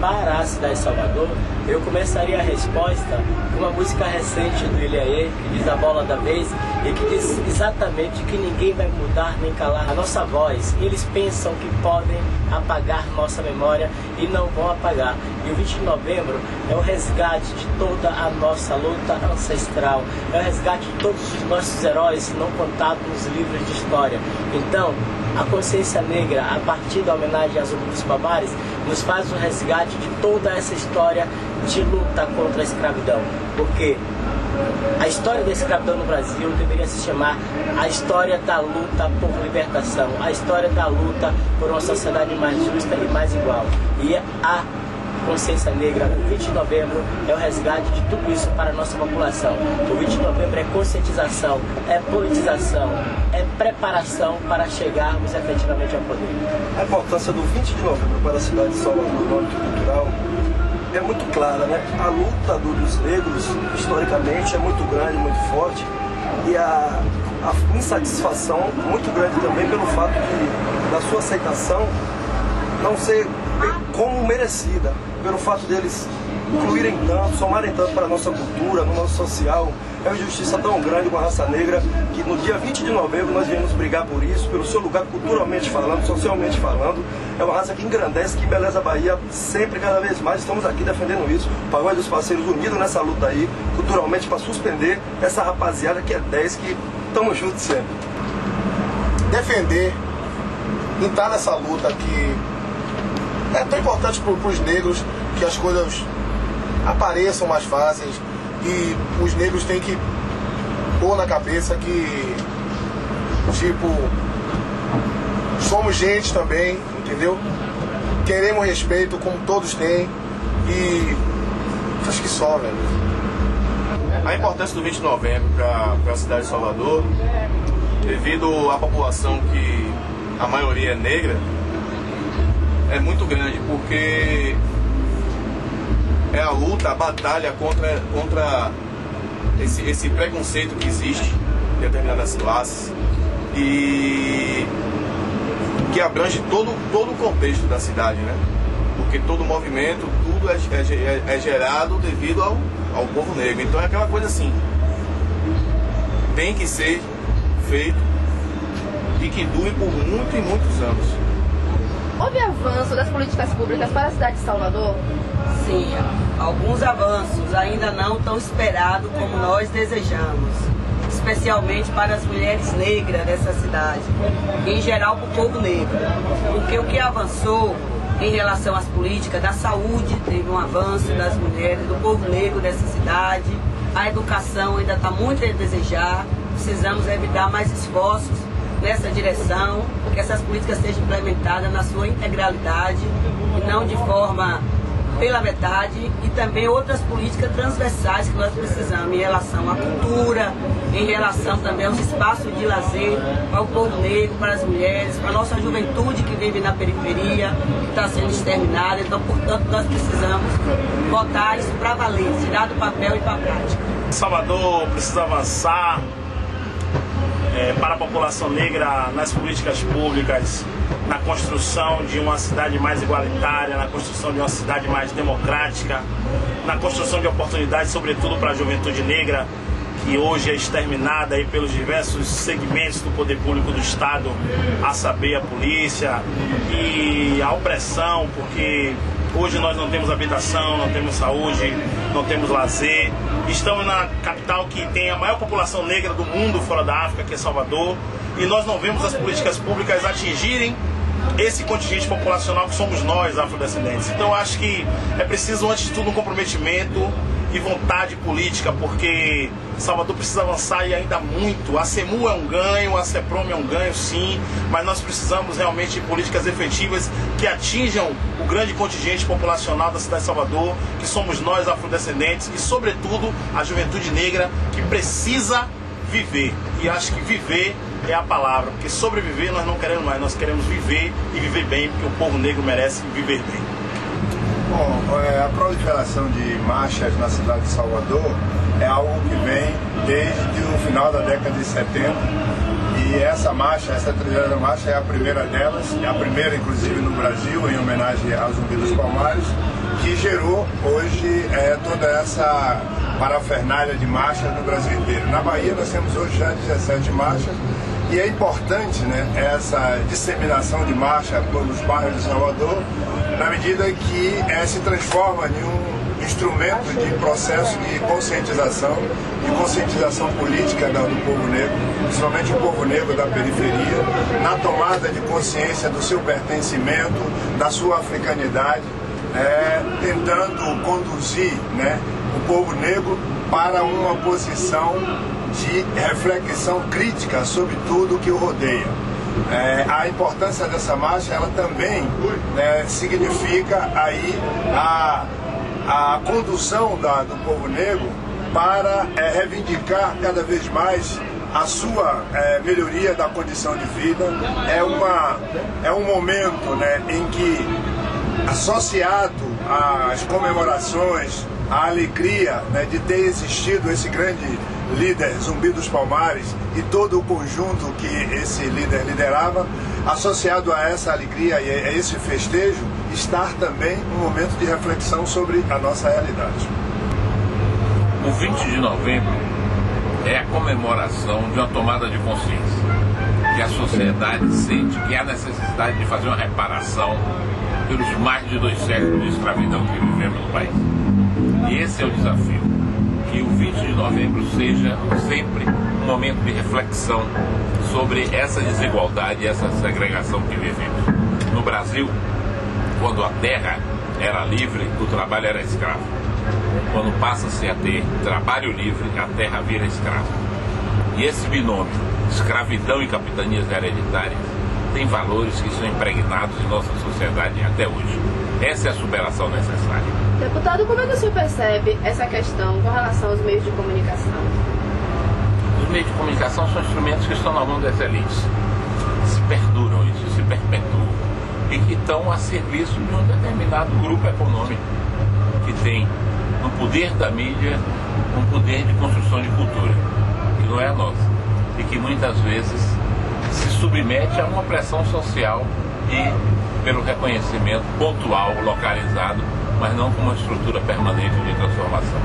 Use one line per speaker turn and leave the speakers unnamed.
para a cidade de Salvador, eu começaria a resposta com uma música recente do Ilhaê, que diz a bola da vez, e que diz exatamente que ninguém vai mudar nem calar a nossa voz. Eles pensam que podem apagar nossa memória e não vão apagar. E o 20 de novembro é o resgate de toda a nossa luta ancestral, é o resgate de todos os nossos heróis não contados nos livros de história. Então, a consciência negra, a partir da homenagem a Zumbi dos Palmares, nos faz o resgate de toda essa história de luta contra a escravidão. Porque a história da escravidão no Brasil deveria se chamar a história da luta por libertação, a história da luta por uma sociedade mais justa e mais igual. E a consciência negra, o 20 de novembro, é o resgate de tudo isso para a nossa população. O 20 de novembro é conscientização, é politização, é preparação para chegarmos efetivamente ao poder.
A importância do 20 de novembro para a cidade de Salvador, no âmbito cultural, é muito clara, né? A luta dos negros, historicamente, é muito grande, muito forte, e a insatisfação muito grande também pelo fato da sua aceitação não ser como merecida, pelo fato deles incluírem tanto, somarem tanto para a nossa cultura, no nosso social. É uma injustiça tão grande com a raça negra que no dia 20 de novembro nós viemos brigar por isso, pelo seu lugar culturalmente falando, socialmente falando. É uma raça que engrandece, que embeleza a Bahia sempre, cada vez mais. Estamos aqui defendendo isso. O Pagode dos Parceiros unidos nessa luta aí, culturalmente, para suspender essa rapaziada que é 10, que estamos juntos sempre.
Defender e estar nessa luta que é tão importante para os negros, que as coisas apareçam mais fáceis, e os negros têm que pôr na cabeça que, tipo, somos gente também, entendeu? Queremos respeito como todos têm, e acho que só, velho.
A importância do 20 de novembro para a cidade de Salvador, devido à população que a maioria é negra, é muito grande, porque é a luta, a batalha contra esse preconceito que existe em determinadas classes e que abrange todo o contexto da cidade, né? Porque todo movimento, tudo é gerado devido ao povo negro. Então é aquela coisa assim, tem que ser feito e que dure por muitos e muitos anos.
Houve avanço das políticas públicas para a cidade de Salvador?
Sim, alguns avanços, ainda não tão esperados como nós desejamos, especialmente para as mulheres negras dessa cidade, e em geral para o povo negro, porque o que avançou em relação às políticas da saúde, teve um avanço das mulheres, do povo negro dessa cidade, a educação ainda está muito a desejar, precisamos evitar mais esforços nessa direção, que essas políticas sejam implementadas na sua integralidade e não de forma pela metade, e também outras políticas transversais que nós precisamos em relação à cultura, em relação também aos espaços de lazer para o povo negro, para as mulheres, para a nossa juventude que vive na periferia, que está sendo exterminada. Então, portanto, nós precisamos botar isso para valer, tirar do papel e para a prática.
Salvador precisa avançar para a população negra nas políticas públicas, na construção de uma cidade mais igualitária, na construção de uma cidade mais democrática, na construção de oportunidades, sobretudo para a juventude negra, que hoje é exterminada aí pelos diversos segmentos do poder público do Estado, a saber, a polícia e a opressão, porque hoje nós não temos habitação, não temos saúde, não temos lazer. Estamos na capital que tem a maior população negra do mundo fora da África, que é Salvador, e nós não vemos as políticas públicas atingirem esse contingente populacional que somos nós, afrodescendentes. Então eu acho que é preciso, antes de tudo, um comprometimento e vontade política, porque Salvador precisa avançar e ainda muito. A CEMU é um ganho, a CEPROM é um ganho, sim, mas nós precisamos realmente de políticas efetivas que atinjam o grande contingente populacional da cidade de Salvador, que somos nós, afrodescendentes, e sobretudo a juventude negra, que precisa viver. E acho que viver é a palavra, porque sobreviver nós não queremos mais, nós queremos viver e viver bem, porque o povo negro merece viver bem.
Bom, a proliferação de marchas na cidade de Salvador é algo que vem desde o final da década de 70, e essa marcha, essa 30ª marcha é a primeira delas, é a primeira inclusive no Brasil, em homenagem a Zumbi dos Palmares,
que gerou hoje toda essa parafernália de marchas no Brasil inteiro. Na Bahia nós temos hoje já 17 marchas e é importante, né, essa disseminação de marcha pelos bairros de Salvador, na medida que se transforma em um instrumento de processo de conscientização política do povo negro, principalmente o povo negro da periferia, na tomada de consciência do seu pertencimento, da sua africanidade, tentando conduzir, né, o povo negro para uma posição de reflexão crítica sobre tudo que o rodeia. A importância dessa marcha, ela também, né, significa aí a condução do povo negro para reivindicar cada vez mais a sua melhoria da condição de vida. É um momento, né, em que, associado às comemorações, à alegria, né, de ter existido esse grande líder, Zumbi dos Palmares, e todo o conjunto que esse líder liderava, associado a essa alegria e a esse festejo, estar também um momento de reflexão sobre a nossa realidade.
O 20 de novembro é a comemoração de uma tomada de consciência, que a sociedade sente que há necessidade de fazer uma reparação pelos mais de 2 séculos de escravidão que vivemos no país. E esse é o desafio, que o 20 de novembro seja sempre um momento de reflexão sobre essa desigualdade e essa segregação que vivemos. No Brasil, quando a terra era livre, o trabalho era escravo. Quando passa-se a ter trabalho livre, a terra vira escrava. E esse binômio, escravidão e capitanias hereditárias, tem valores que são impregnados em nossa sociedade até hoje. Essa é a superação necessária.
Deputado, como é que o senhor percebe essa questão com relação aos meios de comunicação?
Os meios de comunicação são instrumentos que estão na mão das elites. Se perduram isso, se perpetuam. E que estão a serviço de um determinado grupo econômico que tem no poder da mídia um poder de construção de cultura, que não é a nossa, e que muitas vezes se submete a uma pressão social e pelo reconhecimento pontual, localizado, mas não com uma estrutura permanente de transformação.